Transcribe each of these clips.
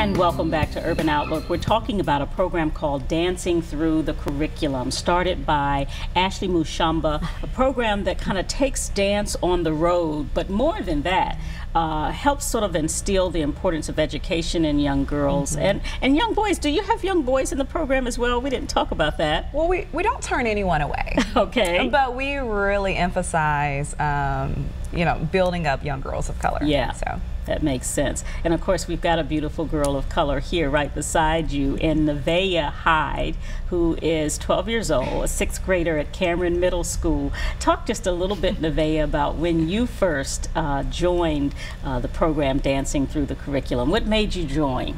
And welcome back to Urban Outlook. We're talking about a program called Dancing Through the Curriculum, started by Ashley Mushamba, a program that kind of takes dance on the road, but more than that, helps sort of instill the importance of education in young girls and young boys. Do you have young boys in the program as well? We didn't talk about that. Well, we don't turn anyone away. Okay. But we really emphasize, you know, building up young girls of color. Yeah. So. That makes sense. And of course, we've got a beautiful girl of color here right beside you in Nevaeh Hyde, who is 12 years old, a sixth grader at Cameron Middle School. Talk just a little bit, Nevaeh, about when you first joined the program Dancing Through the Curriculum. What made you join?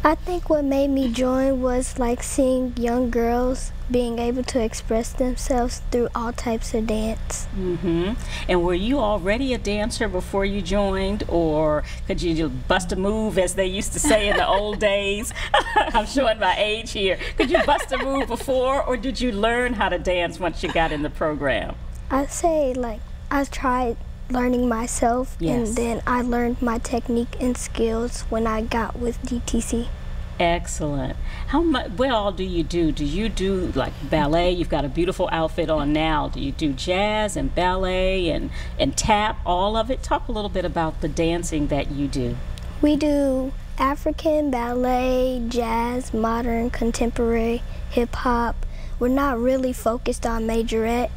I think what made me join was like seeing young girls being able to express themselves through all types of dance. And were you already a dancer before you joined, or could you just bust a move, as they used to say in the old days? I'm showing my age here. Could you bust a move before, or did you learn how to dance once you got in the program? I'd say like I tried learning myself, Yes. and then I learned my technique and skills when I got with DTC. Excellent. How much? What all do you do? Do you do like ballet? You've got a beautiful outfit on now. Do you do jazz and ballet and tap? All of it. Talk a little bit about the dancing that you do. We do African, ballet, jazz, modern, contemporary, hip hop. We're not really focused on majorette,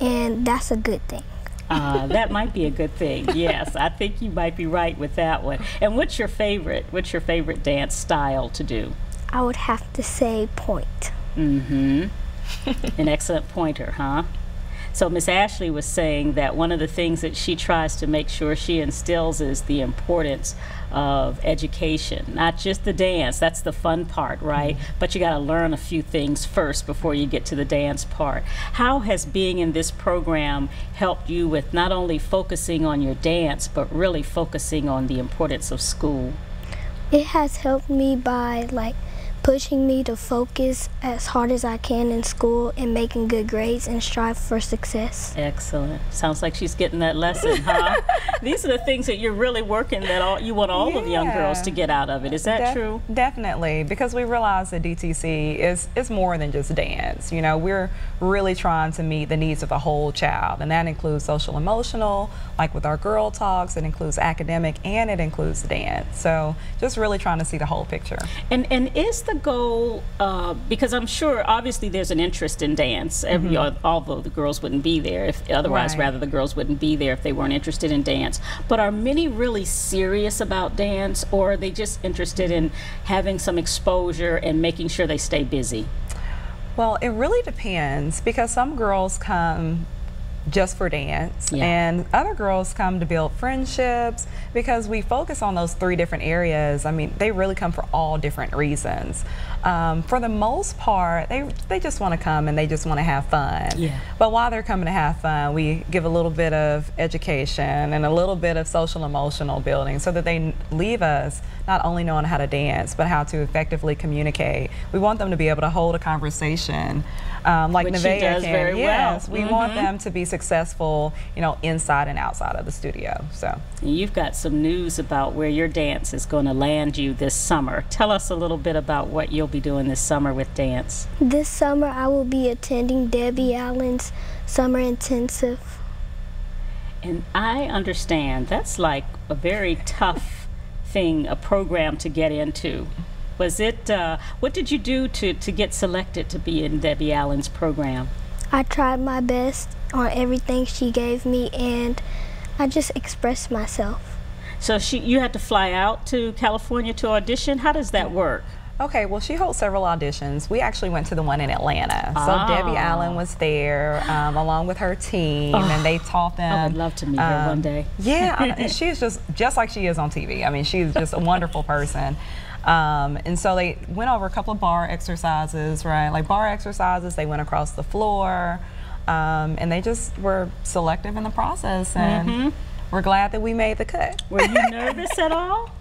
and that's a good thing. That might be a good thing. Yes, I think you might be right with that one. And what's your favorite? What's your favorite dance style to do? I would have to say point. An excellent pointer, huh? So Miss Ashley was saying that one of the things that she tries to make sure she instills is the importance of education, not just the dance. That's the fun part, right? But you got to learn a few things first before you get to the dance part. How has being in this program helped you with not only focusing on your dance, but really focusing on the importance of school? It has helped me by like pushing me to focus as hard as I can in school and making good grades and strive for success. Excellent. Sounds like she's getting that lesson, huh? These are the things that you're really working that you want all of young girls to get out of it. Is that true? Definitely, because we realize that DTC is more than just dance. You know, we're really trying to meet the needs of the whole child, and that includes social emotional, like with our girl talks, it includes academic, and it includes dance. So just really trying to see the whole picture. And is the goal, because I'm sure obviously there's an interest in dance, although the girls wouldn't be there if otherwise, rather the girls wouldn't be there if they weren't interested in dance. But are many really serious about dance, or are they just interested in having some exposure and making sure they stay busy? Well, it really depends, because some girls come just for dance, and other girls come to build friendships, because we focus on those three different areas. I mean, they really come for all different reasons. For the most part, they just want to come and they just want to have fun. But while they're coming to have fun, we give a little bit of education and a little bit of social emotional building, so that they leave us not only knowing how to dance, but how to effectively communicate. We want them to be able to hold a conversation, like Nevaeh does can. very Yes, well. We want them to be successful, you know, inside and outside of the studio. So you've got some news about where your dance is going to land you this summer. Tell us a little bit about what you'll be doing this summer with dance. This summer I will be attending Debbie Allen's Summer Intensive. And I understand that's like a very tough thing, a program to get into. Was it, what did you do to get selected to be in Debbie Allen's program? I tried my best on everything she gave me, and I just expressed myself. So you had to fly out to California to audition? How does that work? Okay, well, she holds several auditions. We actually went to the one in Atlanta. So Debbie Allen was there along with her team, and they taught them. I would love to meet her one day. Yeah, and she's just like she is on TV. I mean, she's just a wonderful person. And so they went over a couple of bar exercises, right? Like bar exercises, they went across the floor, and they just were selective in the process, and we're glad that we made the cut. Were you nervous at all?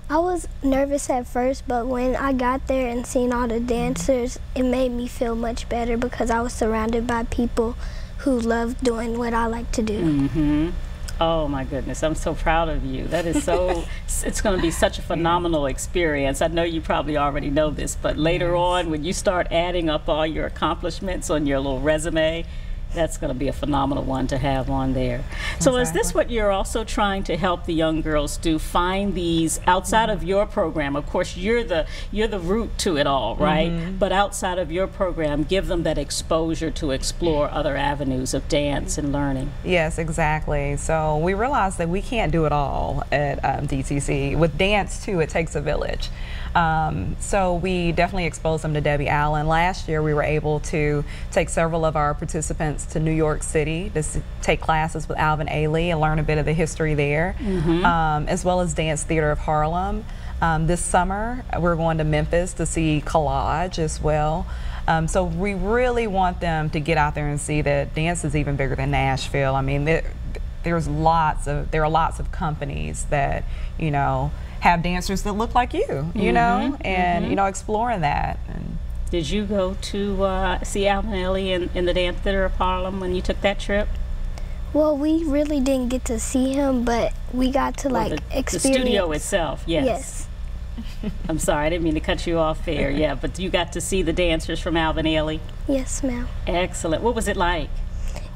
I was nervous at first, but when I got there and seen all the dancers, it made me feel much better, because I was surrounded by people who love doing what I like to do. Oh my goodness, I'm so proud of you. That is so, it's going to be such a phenomenal experience. I know you probably already know this, but later on when you start adding up all your accomplishments on your little resume, that's going to be a phenomenal one to have on there. So is this what you're also trying to help the young girls do? Find these outside of your program. Of course, you're the root to it all, right? But outside of your program, give them that exposure to explore other avenues of dance and learning. Yes, exactly. So we realized that we can't do it all at DTC. With dance too, it takes a village. So we definitely exposed them to Debbie Allen. Last year we were able to take several of our participants to New York City to take classes with Alvin Ailey and learn a bit of the history there, as well as Dance Theater of Harlem. This summer we're going to Memphis to see Collage as well. So we really want them to get out there and see that dance is even bigger than Nashville. I mean, there are lots of companies that, you know, have dancers that look like you know, and you know, exploring that. And did you go to see Alvin Ailey in the Dance Theater of Harlem when you took that trip? Well, we really didn't get to see him, but we got to experience the studio itself. Yes. I'm sorry, I didn't mean to cut you off there. Yeah, but you got to see the dancers from Alvin Ailey. Yes, ma'am. Excellent. What was it like?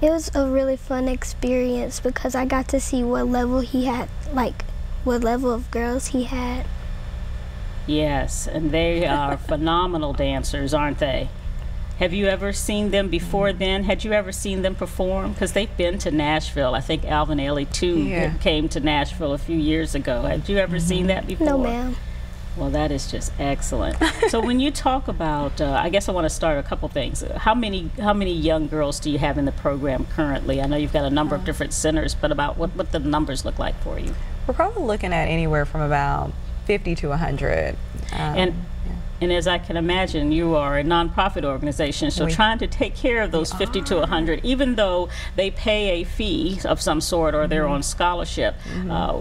It was a really fun experience because I got to see what level he had, what level of girls he had. Yes, and they are phenomenal dancers, aren't they? Have you ever seen them before then? Had you ever seen them perform? Because they've been to Nashville. I think Alvin Ailey, too, came to Nashville a few years ago. Have you ever seen that before? No, ma'am. Well, that is just excellent. So when you talk about, I guess I want to start a couple things. How many young girls do you have in the program currently? I know you've got a number of different centers, but about what the numbers look like for you? We're probably looking at anywhere from about 50 to 100. And as I can imagine, you are a nonprofit organization, so trying to take care of those 50 to 100, even though they pay a fee of some sort or they're on scholarship,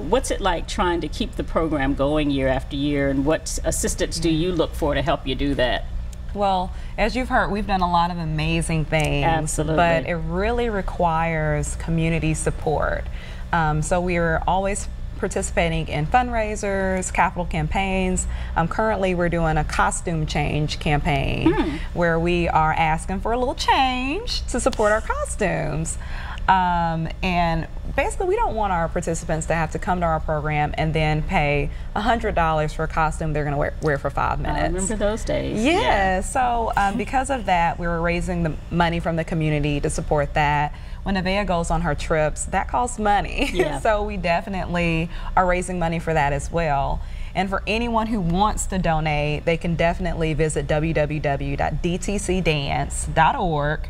what's it like trying to keep the program going year after year, and what assistance do you look for to help you do that? Well, as you've heard, we've done a lot of amazing things. Absolutely. But it really requires community support. So we are always participating in fundraisers, capital campaigns. Currently we're doing a costume change campaign where we are asking for a little change to support our costumes. And basically we don't want our participants to have to come to our program and then pay $100 for a costume they're going to wear for 5 minutes. I remember those days. Yeah. So because of that, we were raising the money from the community to support that. When Nevaeh goes on her trips, that costs money. Yeah. So we definitely are raising money for that as well. And for anyone who wants to donate, they can definitely visit www.dtcdance.org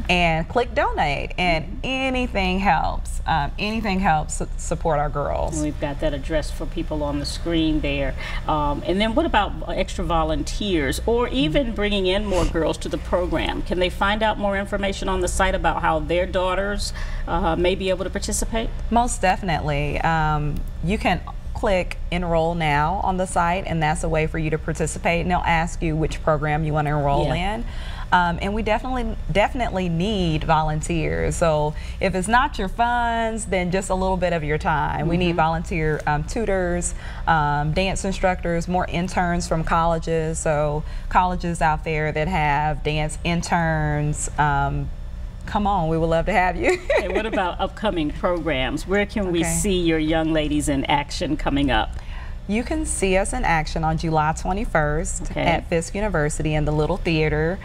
and click donate, and anything helps. Anything helps support our girls. And we've got that address for people on the screen there. And then what about extra volunteers, or even bringing in more girls to the program? Can they find out more information on the site about how their daughters may be able to participate? Most definitely. You can click enroll now on the site, and that's a way for you to participate, and they'll ask you which program you want to enroll in. And we definitely need volunteers. So if it's not your funds, then just a little bit of your time. We need volunteer tutors, dance instructors, more interns from colleges. So colleges out there that have dance interns, come on, we would love to have you. And what about upcoming programs? Where can we see your young ladies in action coming up? You can see us in action on July 21st at Fisk University in the Little Theater.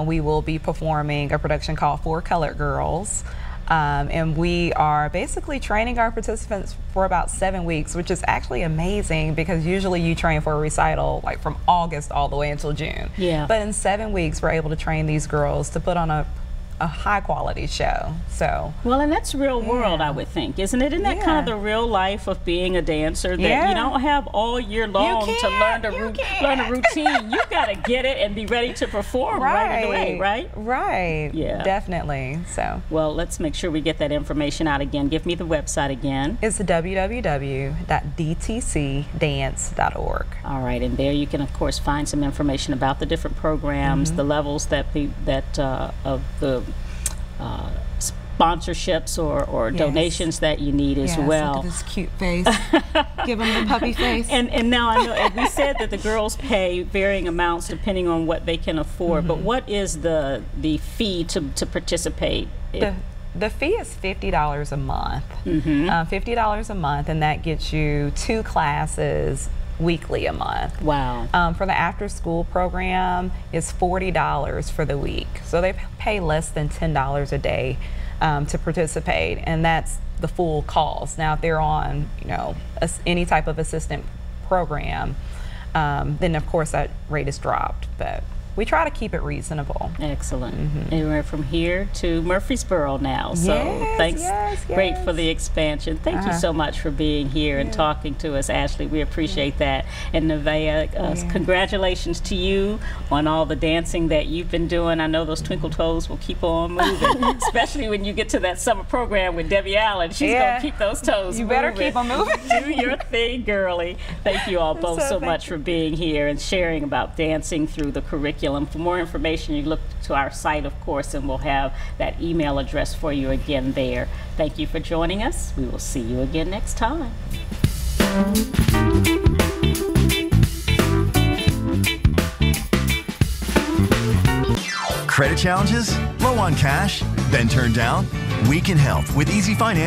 We will be performing a production called Four Colored Girls. And we are basically training our participants for about 7 weeks, which is actually amazing because usually you train for a recital like from August all the way until June. Yeah. But in 7 weeks, we're able to train these girls to put on a high quality show. So well, and that's real world, I would think, isn't it? Isn't that kind of the real life of being a dancer, that you don't have all year long to learn a routine? You got to get it and be ready to perform right away, right? Right. Yeah, definitely. So well, let's make sure we get that information out again. Give me the website again. It's www.dtcdance.org. All right, and there you can of course find some information about the different programs, the levels that of the sponsorships or Yes. donations that you need as well. Look at this cute face. Give them the puppy face. And now I know, and we said that the girls pay varying amounts depending on what they can afford, but what is the fee to participate? The fee is $50 a month. $50 a month, and that gets you 2 classes weekly a month. Wow. For the after school program, it's $40 for the week. So they pay less than $10 a day to participate, and that's the full cost. Now, if they're on, you know, any type of assistant program, then of course that rate is dropped. But we try to keep it reasonable. Excellent. And we're from here to Murfreesboro now. So Yes, thanks. yes, Great yes. for the expansion. Thank you so much for being here and talking to us, Ashley. We appreciate that. And Nevaeh, congratulations to you on all the dancing that you've been doing. I know those twinkle toes will keep on moving, especially when you get to that summer program with Debbie Allen. She's going to keep those toes moving. You better keep them moving. Do your thing, girly. Thank you all both so much for being here and sharing about dancing through the curriculum. For more information, you look to our site, of course, and we'll have that email address for you again there. Thank you for joining us. We will see you again next time. Credit challenges? Low on cash? Been turned down? We can help with Easy Finance.